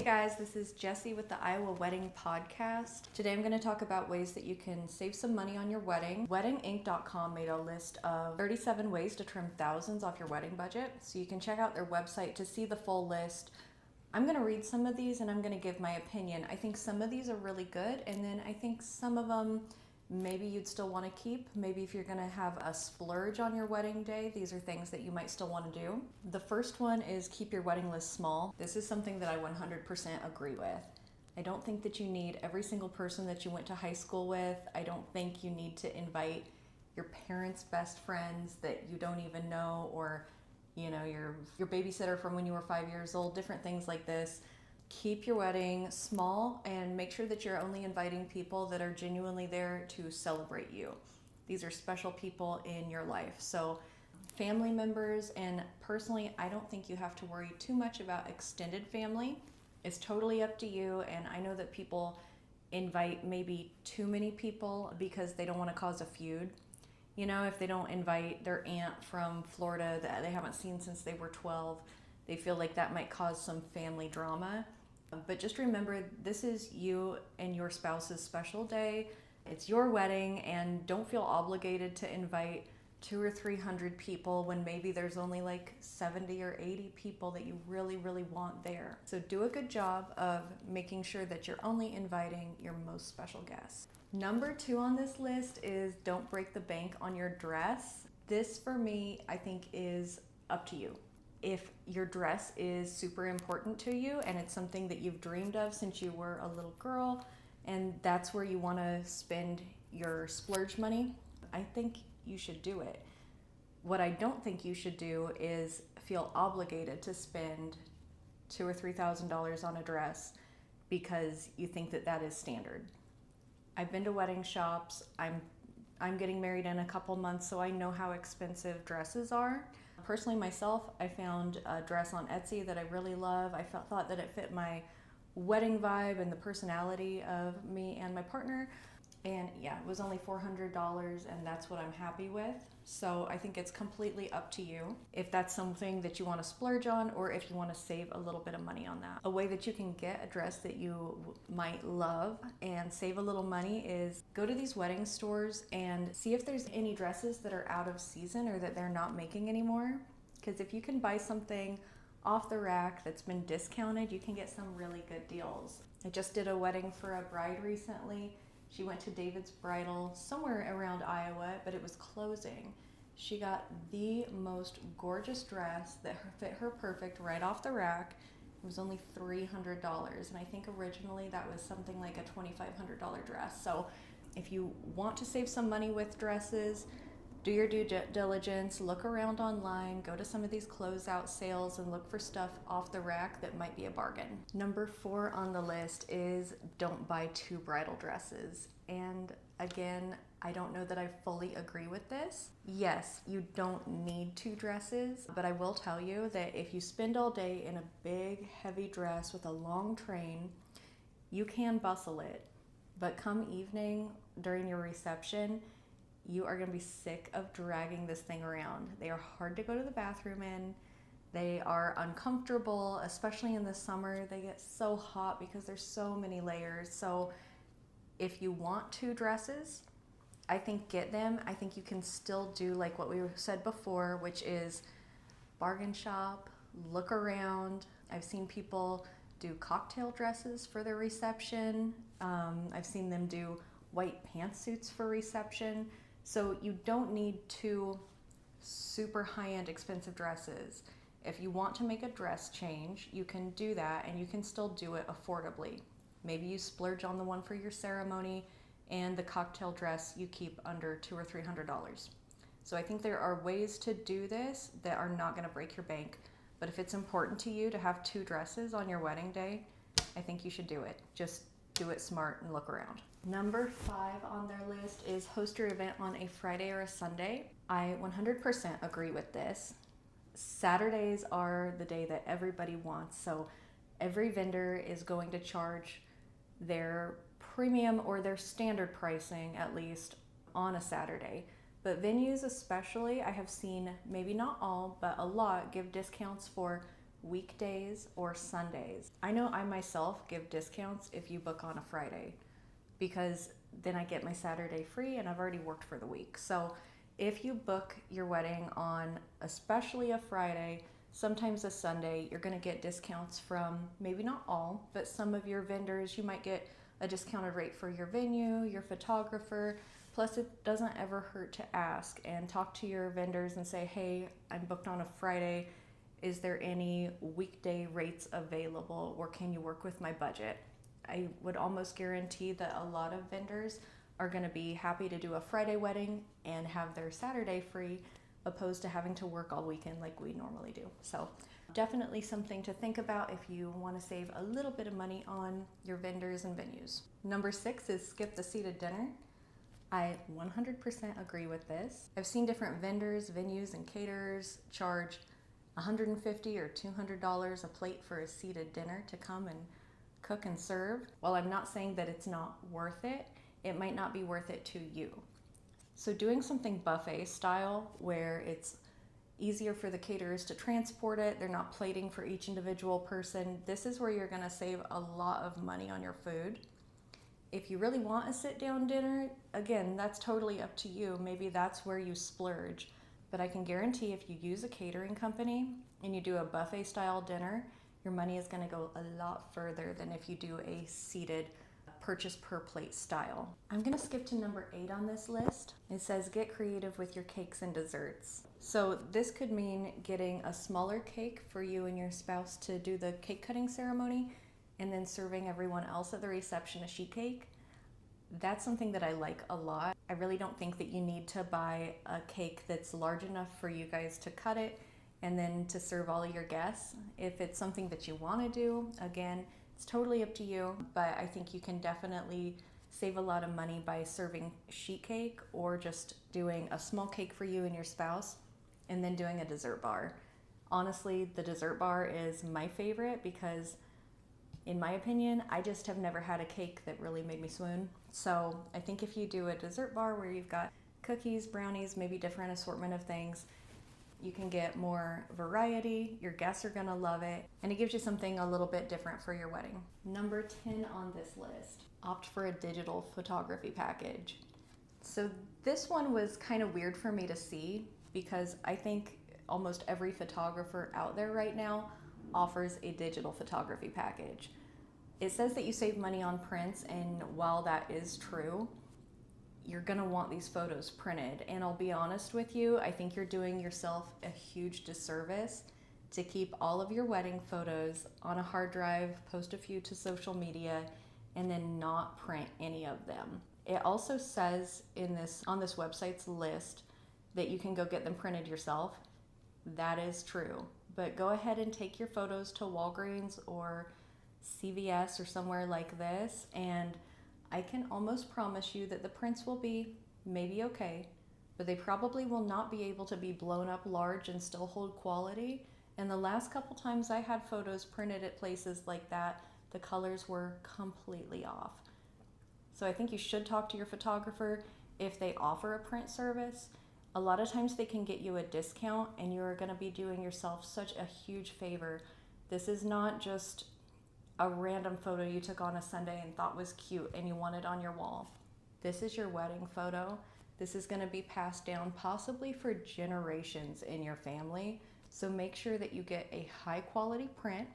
guys, this is Jessie with the Iowa Wedding Podcast. Today I'm going to talk about ways that you can save some money on your wedding. WeddingInc.com made a list of 37 ways to trim thousands off your wedding budget, so you can check out their website to see the full list. I'm going to read some of these and I'm going to give my opinion. I think some of these are really good, and then I think some of them maybe you'd still want to keep. Maybe if you're going to have a splurge on your wedding day, these are things that you might still want to do. The first one is keep your wedding list small. This is something that I 100% agree with. I don't think that you need every single person that you went to high school with. I don't think you need to invite your parents' best friends that you don't even know, or your babysitter from when you were 5 years old, different things like this. Keep your wedding small and make sure that you're only inviting people that are genuinely there to celebrate you. These are special people in your life. So family members, and personally, I don't think you have to worry too much about extended family. It's totally up to you, and I know that people invite maybe too many people because they don't want to cause a feud. If they don't invite their aunt from Florida that they haven't seen since they were 12, they feel like that might cause some family drama. But just remember, this is you and your spouse's special day. It's your wedding, and don't feel obligated to invite 200 or 300 people when maybe there's only like 70 or 80 people that you really, really want there. So do a good job of making sure that you're only inviting your most special guests. Number 2 on this list is don't break the bank on your dress. This, for me, I think is up to you. If your dress is super important to you and it's something that you've dreamed of since you were a little girl, and that's where you want to spend your splurge money, I think you should do it. What I don't think you should do is feel obligated to spend $2,000 or $3,000 on a dress because you think that that is standard. I've been to wedding shops. I'm getting married in a couple months, so I know how expensive dresses are. Personally, myself, I found a dress on Etsy that I really love. I thought that it fit my wedding vibe and the personality of me and my partner. And yeah, it was only $400, and that's what I'm happy with. So I think it's completely up to you if that's something that you want to splurge on, or if you want to save a little bit of money on that. A way that you can get a dress that you might love and save a little money is go to these wedding stores and see if there's any dresses that are out of season or that they're not making anymore. Because if you can buy something off the rack that's been discounted, you can get some really good deals. I just did a wedding for a bride recently. She went to David's Bridal somewhere around Iowa, but it was closing. She got the most gorgeous dress that fit her perfect right off the rack. It was only $300, and I think originally that was something like a $2,500 dress. So if you want to save some money with dresses, do your due diligence, look around online, go to some of these closeout sales and look for stuff off the rack that might be a bargain. Number 4 on the list is don't buy 2 bridal dresses. And again, I don't know that I fully agree with this. Yes, you don't need 2 dresses, but I will tell you that if you spend all day in a big, heavy dress with a long train, you can bustle it. But come evening during your reception, you are going to be sick of dragging this thing around. They are hard to go to the bathroom in. They are uncomfortable, especially in the summer. They get so hot because there's so many layers. So if you want 2 dresses, I think get them. I think you can still do like what we said before, which is bargain shop, look around. I've seen people do cocktail dresses for their reception. I've seen them do white pantsuits for reception. So you don't need 2 super high-end expensive dresses. If you want to make a dress change, you can do that, and you can still do it affordably. Maybe you splurge on the one for your ceremony, and the cocktail dress you keep under $200 or $300. So I think there are ways to do this that are not going to break your bank. But if it's important to you to have 2 dresses on your wedding day, I think you should do it. Just do it smart and look around. Number 5 on their list is host your event on a Friday or a Sunday. I 100% agree with this. Saturdays are the day that everybody wants, so every vendor is going to charge their premium or their standard pricing, at least, on a Saturday. But venues especially, I have seen, maybe not all, but a lot, give discounts for weekdays or Sundays. I know I myself give discounts if you book on a Friday, because then I get my Saturday free and I've already worked for the week. So if you book your wedding on especially a Friday, sometimes a Sunday, you're going to get discounts from, maybe not all, but some of your vendors. You might get a discounted rate for your venue, your photographer. Plus, it doesn't ever hurt to ask and talk to your vendors and say, hey, I'm booked on a Friday. Is there any weekday rates available, or can you work with my budget? I would almost guarantee that a lot of vendors are going to be happy to do a Friday wedding and have their Saturday free, opposed to having to work all weekend like we normally do. So definitely something to think about if you want to save a little bit of money on your vendors and venues. Number 6 is skip the seated dinner. I 100% agree with this. I've seen different vendors, venues, and caterers charge $150 or $200 a plate for a seated dinner to come and cook and serve. While I'm not saying that it's not worth it, it might not be worth it to you. So doing something buffet style where it's easier for the caterers to transport it, they're not plating for each individual person, this is where you're gonna save a lot of money on your food. If you really want a sit-down dinner, again, that's totally up to you. Maybe that's where you splurge. But I can guarantee if you use a catering company and you do a buffet style dinner, your money is gonna go a lot further than if you do a seated purchase per plate style. I'm gonna skip to number 8 on this list. It says get creative with your cakes and desserts. So this could mean getting a smaller cake for you and your spouse to do the cake cutting ceremony, and then serving everyone else at the reception a sheet cake. That's something that I like a lot. I really don't think that you need to buy a cake that's large enough for you guys to cut it and then to serve all of your guests. If it's something that you want to do, again, it's totally up to you, but I think you can definitely save a lot of money by serving sheet cake or just doing a small cake for you and your spouse and then doing a dessert bar. Honestly, the dessert bar is my favorite because, in my opinion, I just have never had a cake that really made me swoon. So I think if you do a dessert bar where you've got cookies, brownies, maybe different assortment of things, you can get more variety, your guests are gonna love it, and it gives you something a little bit different for your wedding. Number 10 on this list, opt for a digital photography package. So this one was kind of weird for me to see because I think almost every photographer out there right now offers a digital photography package. It says that you save money on prints, and while that is true, you're gonna want these photos printed. And I'll be honest with you, I think you're doing yourself a huge disservice to keep all of your wedding photos on a hard drive, post a few to social media, and then not print any of them. It also says on this website's list that you can go get them printed yourself. That is true. But go ahead and take your photos to Walgreens or CVS or somewhere like this, and I can almost promise you that the prints will be maybe okay, but they probably will not be able to be blown up large and still hold quality. And the last couple times I had photos printed at places like that, the colors were completely off. So I think you should talk to your photographer if they offer a print service. A lot of times they can get you a discount, and you're gonna be doing yourself such a huge favor. This is not just a random photo you took on a Sunday and thought was cute and you want it on your wall. This is your wedding photo. This is gonna be passed down possibly for generations in your family. So make sure that you get a high quality print.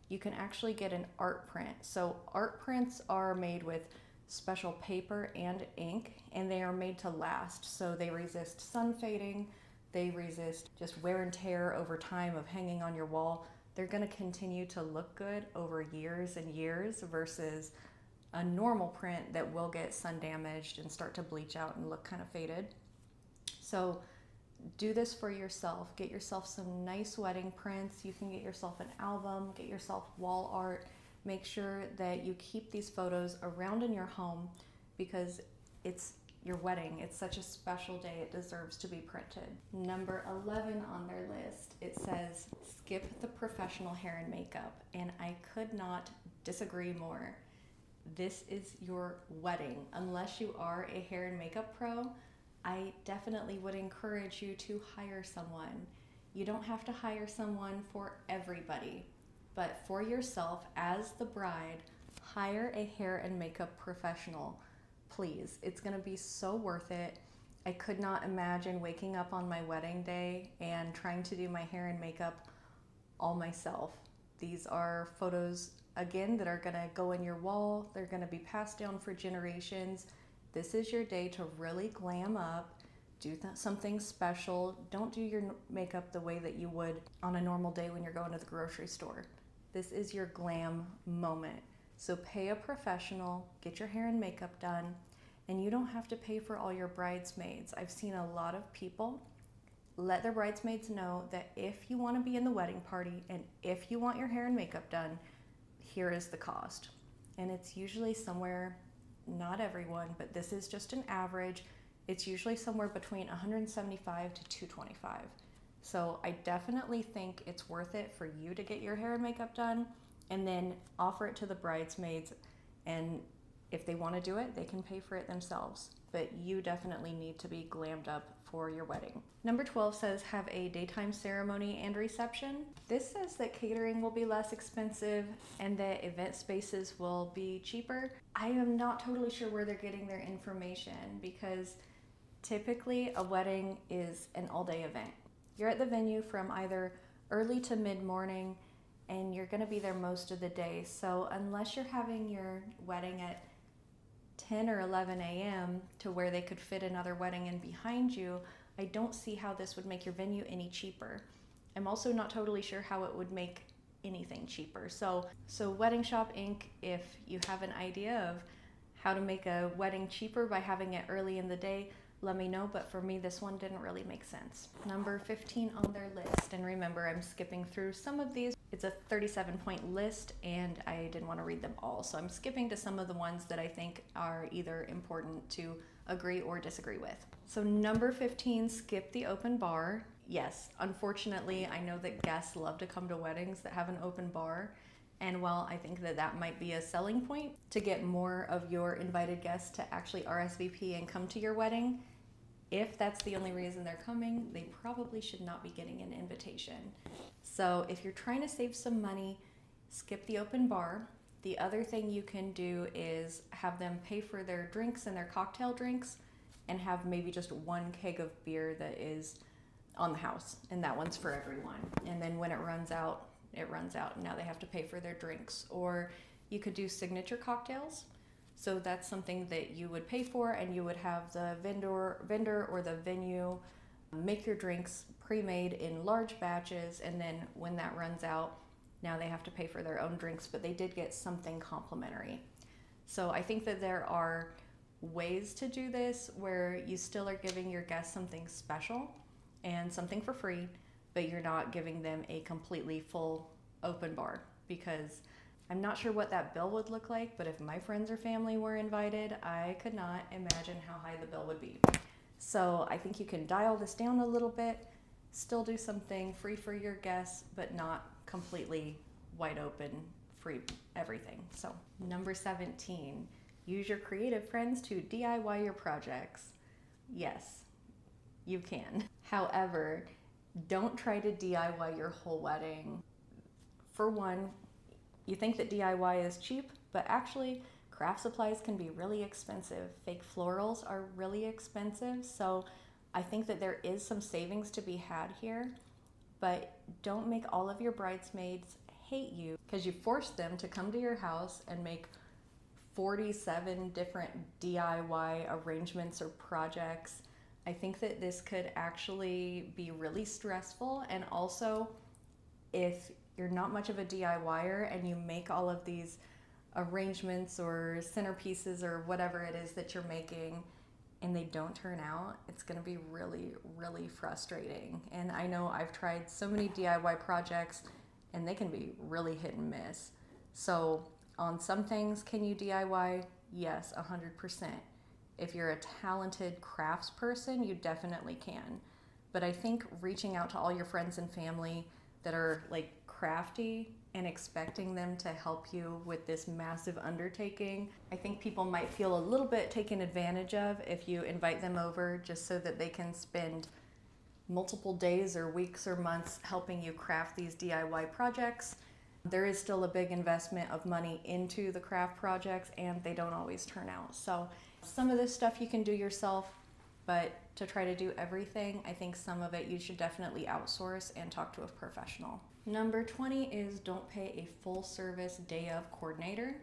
You can actually get an art print. So art prints are made with special paper and ink, and they are made to last. So they resist sun fading, they resist just wear and tear over time of hanging on your wall. They're gonna continue to look good over years and years versus a normal print that will get sun damaged and start to bleach out and look kind of faded. So do this for yourself. Get yourself some nice wedding prints. You can get yourself an album, get yourself wall art. Make sure that you keep these photos around in your home because it's your wedding. It's such a special day. It deserves to be printed. Number 11 on their list, it says skip the professional hair and makeup. And I could not disagree more. This is your wedding. Unless you are a hair and makeup pro, I definitely would encourage you to hire someone. You don't have to hire someone for everybody, but for yourself as the bride, hire a hair and makeup professional, please. It's gonna be so worth it. I could not imagine waking up on my wedding day and trying to do my hair and makeup all myself. These are photos, again, that are gonna go in your wall. They're gonna be passed down for generations. This is your day to really glam up, do something special. Don't do your makeup the way that you would on a normal day when you're going to the grocery store. This is your glam moment. So pay a professional, get your hair and makeup done, and you don't have to pay for all your bridesmaids. I've seen a lot of people let their bridesmaids know that if you want to be in the wedding party and if you want your hair and makeup done, here is the cost. And it's usually somewhere, not everyone, but this is just an average. It's usually somewhere between $175 to $225. So I definitely think it's worth it for you to get your hair and makeup done and then offer it to the bridesmaids. And if they want to do it, they can pay for it themselves. But you definitely need to be glammed up for your wedding. Number 12 says have a daytime ceremony and reception. This says that catering will be less expensive and that event spaces will be cheaper. I am not totally sure where they're getting their information because typically a wedding is an all-day event. You're at the venue from either early to mid-morning and you're gonna be there most of the day. So unless you're having your wedding at 10 or 11 a.m. to where they could fit another wedding in behind you, I don't see how this would make your venue any cheaper. I'm also not totally sure how it would make anything cheaper. So Wedding Shop Inc., if you have an idea of how to make a wedding cheaper by having it early in the day, let me know, but for me this one didn't really make sense. Number 15 on their list, and remember I'm skipping through some of these. It's a 37-point list and I didn't want to read them all, so I'm skipping to some of the ones that I think are either important to agree or disagree with. So number 15, skip the open bar. Yes, unfortunately I know that guests love to come to weddings that have an open bar, and while I think that that might be a selling point to get more of your invited guests to actually RSVP and come to your wedding, if that's the only reason they're coming, they probably should not be getting an invitation. So if you're trying to save some money, skip the open bar. The other thing you can do is have them pay for their drinks and their cocktail drinks and have maybe just one keg of beer that is on the house, and that one's for everyone. And then when it runs out, it runs out, and now they have to pay for their drinks. Or you could do signature cocktails. So that's something that you would pay for, and you would have the vendor or the venue make your drinks pre-made in large batches, and then when that runs out, now they have to pay for their own drinks, but they did get something complimentary. So I think that there are ways to do this where you still are giving your guests something special and something for free, but you're not giving them a completely full open bar, because I'm not sure what that bill would look like, but if my friends or family were invited, I could not imagine how high the bill would be. So I think you can dial this down a little bit, still do something free for your guests, but not completely wide open, free everything. So number 17, use your creative friends to DIY your projects. Yes, you can. However, don't try to DIY your whole wedding. For one, you think that DIY is cheap, but actually craft supplies can be really expensive. Fake florals are really expensive. So I think that there is some savings to be had here, but don't make all of your bridesmaids hate you because you forced them to come to your house and make 47 different DIY arrangements or projects. I think that this could actually be really stressful, and also if you're not much of a DIYer and you make all of these arrangements or centerpieces or whatever it is that you're making and they don't turn out, it's going to be really, really frustrating. And I know I've tried so many DIY projects and they can be really hit and miss. So on some things, can you DIY? Yes, 100%. If you're a talented crafts person, you definitely can. But I think reaching out to all your friends and family that are like crafty and expecting them to help you with this massive undertaking, I think people might feel a little bit taken advantage of if you invite them over just so that they can spend multiple days or weeks or months helping you craft these DIY projects. There is still a big investment of money into the craft projects, and they don't always turn out. So some of this stuff you can do yourself, but to try to do everything, I think some of it you should definitely outsource and talk to a professional. Number 20 is don't pay a full service day of coordinator.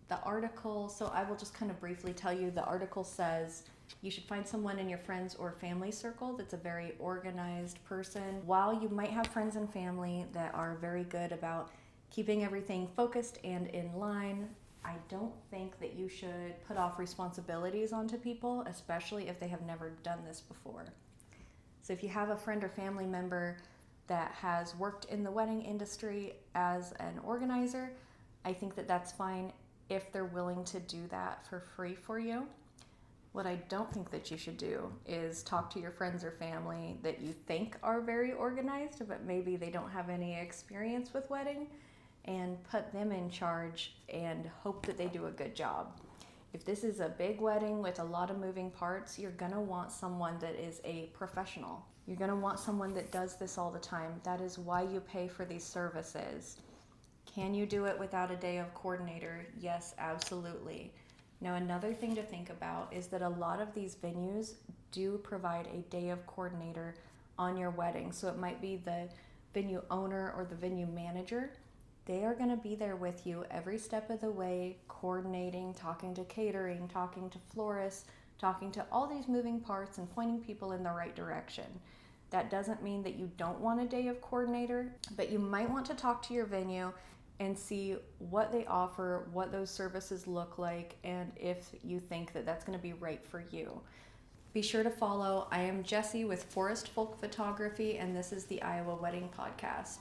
The article, so I will just kind of briefly tell you, the article says you should find someone in your friends or family circle that's a very organized person. While you might have friends and family that are very good about keeping everything focused and in line, I don't think that you should put off responsibilities onto people, especially if they have never done this before. So if you have a friend or family member that has worked in the wedding industry as an organizer, I think that that's fine if they're willing to do that for free for you. What I don't think that you should do is talk to your friends or family that you think are very organized, but maybe they don't have any experience with wedding, and put them in charge and hope that they do a good job. If this is a big wedding with a lot of moving parts, you're gonna want someone that is a professional. You're gonna want someone that does this all the time. That is why you pay for these services. Can you do it without a day of coordinator? Yes, absolutely. Now, another thing to think about is that a lot of these venues do provide a day of coordinator on your wedding. So it might be the venue owner or the venue manager. They are going to be there with you every step of the way, coordinating, talking to catering, talking to florists, talking to all these moving parts and pointing people in the right direction. That doesn't mean that you don't want a day of coordinator, but you might want to talk to your venue and see what they offer, what those services look like, and if you think that that's going to be right for you. Be sure to follow. I am Jessie with Forest Folk Photography, and this is the Iowa Wedding Podcast.